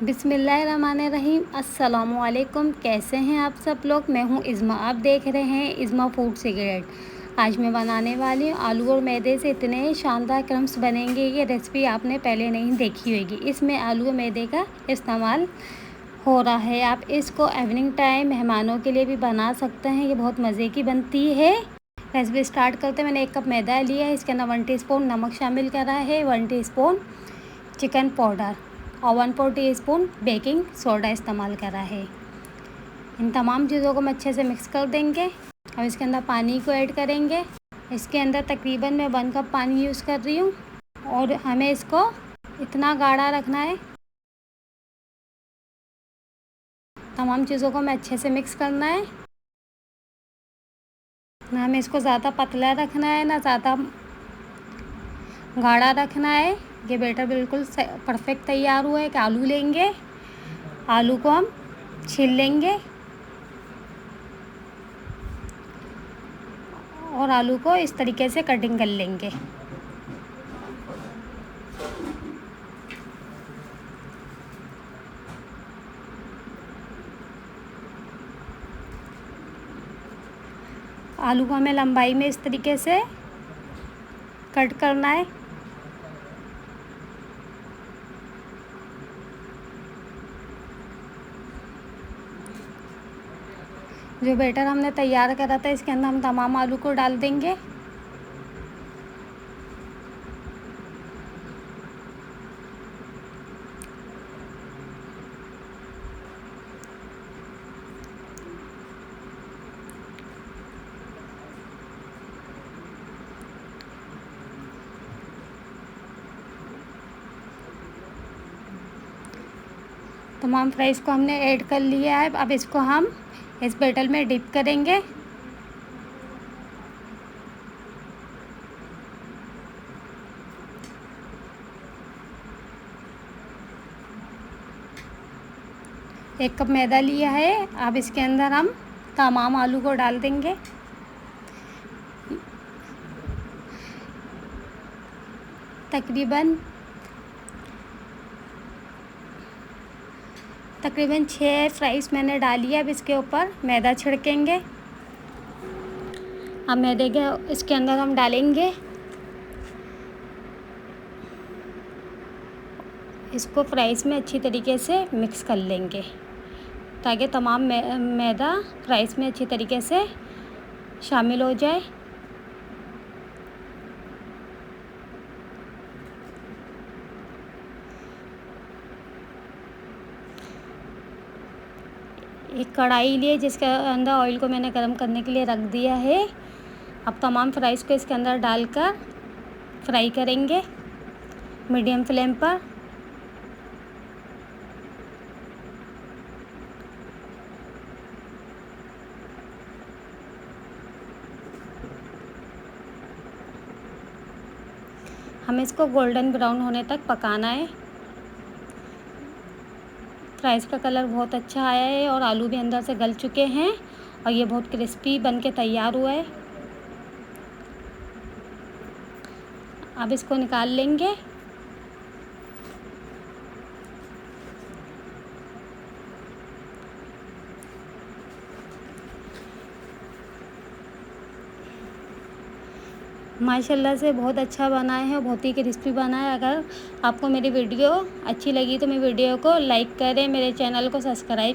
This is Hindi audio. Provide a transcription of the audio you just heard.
बिस्मिल्लाहिर्रहमानिर्रहीम। अस्सलामुअलैकुम। कैसे हैं आप सब लोग। मैं हूं इज़्मा, आप देख रहे हैं इज़्मा फूड सिगरेट। आज मैं बनाने वाली हूं आलू और मैदे से इतने शानदार क्रम्स बनेंगे, ये रेसिपी आपने पहले नहीं देखी होगी। इसमें आलू और मैदे का इस्तेमाल हो रहा है। आप इसको इवनिंग टाइम मेहमानों के लिए भी बना सकते हैं, ये बहुत मज़े की बनती है। रेसिपी स्टार्ट करते हैं। मैंने 1 कप मैदा लिया है, इसके अंदर 1 टीस्पून नमक शामिल करा है, 1 टीस्पून चिकन पाउडर और 1/4 टीस्पून बेकिंग सोडा इस्तेमाल करा है। इन तमाम चीज़ों को हम अच्छे से मिक्स कर देंगे। अब इसके अंदर पानी को ऐड करेंगे। इसके अंदर तकरीबन मैं 1 कप पानी यूज़ कर रही हूँ और हमें इसको इतना गाढ़ा रखना है। तमाम चीज़ों को हमें अच्छे से मिक्स करना है। ना हमें इसको ज़्यादा पतला रखना है, ना ज़्यादा गाढ़ा रखना है। ये बैटर बिल्कुल परफेक्ट तैयार हुआ है। कि आलू लेंगे, आलू को हम छील लेंगे और आलू को इस तरीके से कटिंग कर लेंगे। आलू को हमें लंबाई में इस तरीके से कट करना है। जो बैटर हमने तैयार करा था, इसके अंदर हम तमाम आलू को डाल देंगे। तमाम फ्राइज़ को हमने ऐड कर लिया है। अब इसको हम इस बैटर में डिप करेंगे। एक कप मैदा लिया है। अब इसके अंदर हम तमाम आलू को डाल देंगे। तकरीबन 6 फ्राइज़ मैंने डाली है। अब इसके ऊपर मैदा छिड़केंगे। अब मैदे के इसके अंदर हम डालेंगे। इसको फ्राइज़ में अच्छी तरीके से मिक्स कर लेंगे ताकि तमाम मैदा फ्राइज़ में अच्छी तरीके से शामिल हो जाए। एक कढ़ाई लिए जिसके अंदर ऑयल को मैंने गर्म करने के लिए रख दिया है। अब तमाम फ्राइज़ को इसके अंदर डालकर फ्राई करेंगे मीडियम फ्लेम पर। हमें इसको गोल्डन ब्राउन होने तक पकाना है। फ्राइज़ का कलर बहुत अच्छा आया है और आलू भी अंदर से गल चुके हैं और ये बहुत क्रिस्पी बन के तैयार हुआ है। अब इसको निकाल लेंगे। माशाल्लाह से बहुत अच्छा बना है और बहुत ही क्रिस्पी बना है। अगर आपको मेरी वीडियो अच्छी लगी तो मेरी वीडियो को लाइक करें, मेरे चैनल को सब्सक्राइब